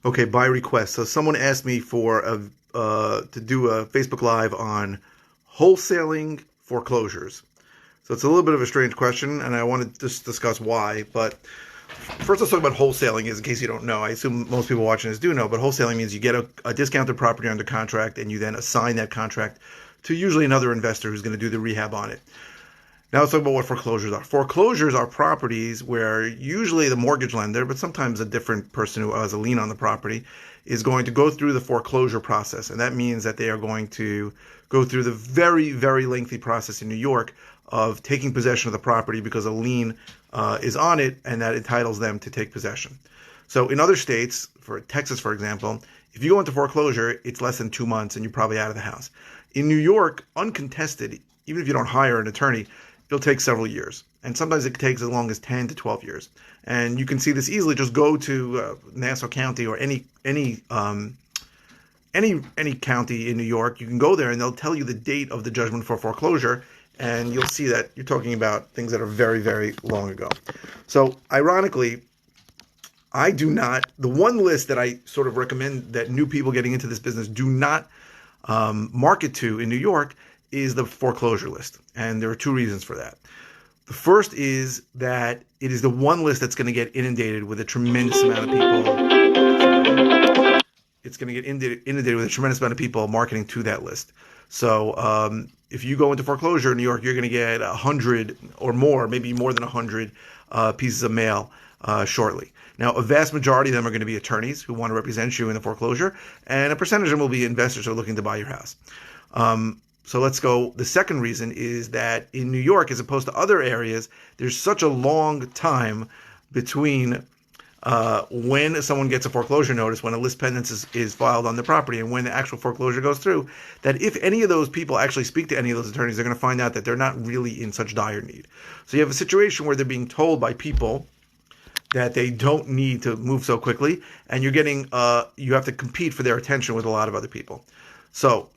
Okay, by request. So someone asked me for to do a Facebook Live on wholesaling foreclosures. So it's a little bit of a strange question, and I want to just discuss why. But first, let's talk about wholesaling. Is in case you don't know, I assume most people watching this do know. But wholesaling means you get a discounted property under contract, and you then assign that contract to usually another investor who's going to do the rehab on it. Now let's talk about what foreclosures are. Foreclosures are properties where usually the mortgage lender, but sometimes a different person who has a lien on the property, is going to go through the foreclosure process. And that means that they are going to go through the very, very lengthy process in New York of taking possession of the property because a lien is on it and that entitles them to take possession. So in other states, for Texas, for example, if you go into foreclosure, it's less than 2 months and you're probably out of the house. In New York, uncontested, even if you don't hire an attorney, it'll take several years. And sometimes it takes as long as 10 to 12 years. And you can see this easily. Just go to Nassau County or any county in New York. You can go there and they'll tell you the date of the judgment for foreclosure. And you'll see that you're talking about things that are very, very long ago. So ironically, the one list that I sort of recommend that new people getting into this business do not market to in New York is the foreclosure list. And there are two reasons for that. The first is that it is the one list that's going to get inundated with a tremendous amount of people. It's going to get inundated with a tremendous amount of people marketing to that list. So if you go into foreclosure in New York, you're going to get 100 or more, maybe more than 100 pieces of mail shortly. Now, a vast majority of them are going to be attorneys who want to represent you in the foreclosure, and a percentage of them will be investors who are looking to buy your house. So let's go. The second reason is that in New York, as opposed to other areas, there's such a long time between when someone gets a foreclosure notice, when a list pendants is filed on the property, and when the actual foreclosure goes through, that if any of those people actually speak to any of those attorneys, they're going to find out that they're not really in such dire need. So you have a situation where they're being told by people that they don't need to move so quickly, and you're getting you have to compete for their attention with a lot of other people. So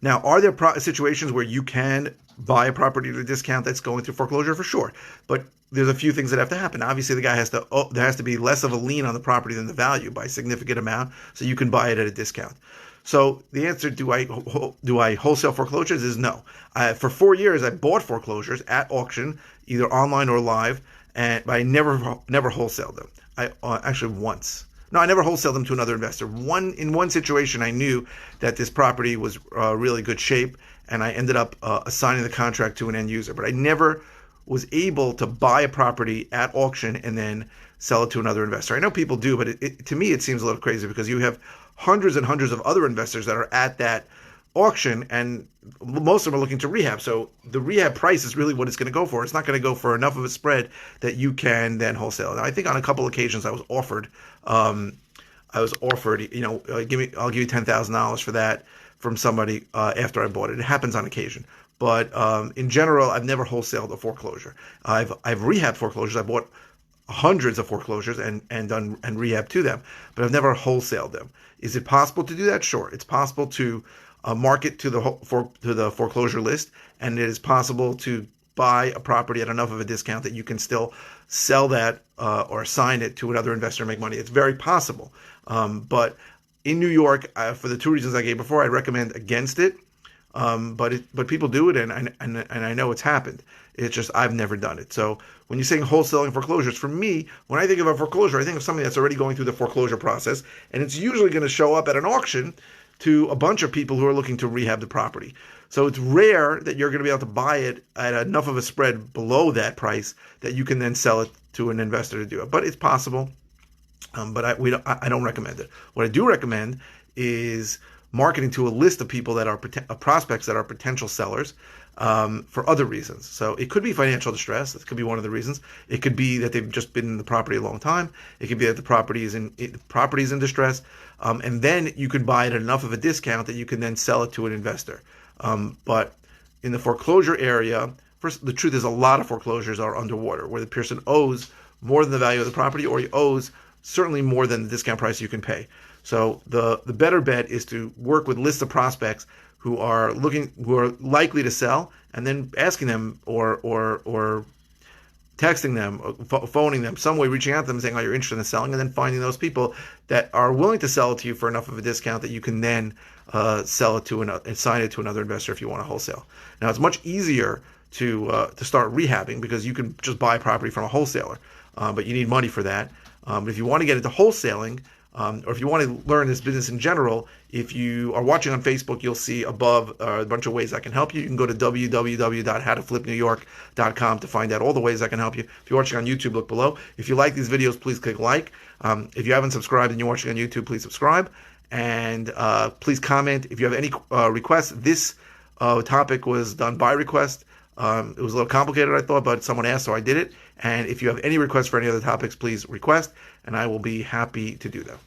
now, are there situations where you can buy a property at a discount that's going through foreclosure? For sure. But there's a few things that have to happen. Obviously, there has to be less of a lien on the property than the value by a significant amount, so you can buy it at a discount. So the answer, do I wholesale foreclosures, is no. For 4 years, I bought foreclosures at auction, either online or live, but I never wholesaled them. Actually once. No, I never wholesaled them to another investor. In one situation, I knew that this property was really good shape, and I ended up assigning the contract to an end user. But I never was able to buy a property at auction and then sell it to another investor. I know people do, but to me, it seems a little crazy because you have hundreds and hundreds of other investors that are at that auction, and most of them are looking to rehab. So the rehab price is really what it's going to go for. It's not going to go for enough of a spread that you can then wholesale. Now, I think on a couple occasions I was offered, I'll give you $10,000 for that from somebody after I bought it. It happens on occasion. But in general, I've never wholesaled a foreclosure. I've rehabbed foreclosures. I bought hundreds of foreclosures and done rehab to them, but I've never wholesaled them. Is it possible to do that? Sure. It's possible to market to the foreclosure list, and it is possible to buy a property at enough of a discount that you can still sell that or assign it to another investor and make money. It's very possible. But in New York, for the two reasons I gave before, I'd recommend against it. But people do it, and I know it's happened. It's just I've never done it. So when you're saying wholesaling foreclosures, for me, when I think of a foreclosure, I think of something that's already going through the foreclosure process, and it's usually going to show up at an auction to a bunch of people who are looking to rehab the property. So it's rare that you're going to be able to buy it at enough of a spread below that price that you can then sell it to an investor to do it. But it's possible. But I don't recommend it. What I do recommend is marketing to a list of people that are prospects that are potential sellers for other reasons. So it could be financial distress. That could be one of the reasons. It could be that they've just been in the property a long time. It could be that the property is in distress. And then you could buy it at enough of a discount that you can then sell it to an investor. But in the foreclosure area, first, the truth is a lot of foreclosures are underwater, where the person owes more than the value of the property, or he owes certainly more than the discount price you can pay. So the better bet is to work with lists of prospects who are likely to sell, and then asking them or texting them, phoning them, some way, reaching out to them, saying, "Oh, you're interested in selling," and then finding those people that are willing to sell it to you for enough of a discount that you can then sell it to and sign it to another investor if you want to wholesale. Now, it's much easier to start rehabbing because you can just buy property from a wholesaler, but you need money for that. But if you want to get into wholesaling, or if you want to learn this business in general, if you are watching on Facebook, you'll see above a bunch of ways I can help you. You can go to www.howtoflipnewyork.com to find out all the ways I can help you. If you're watching on YouTube, look below. If you like these videos, please click like. If you haven't subscribed and you're watching on YouTube, please subscribe. And please comment. If you have any requests, this topic was done by request. It was a little complicated, I thought, but someone asked, so I did it. And if you have any requests for any other topics, please request, and I will be happy to do them.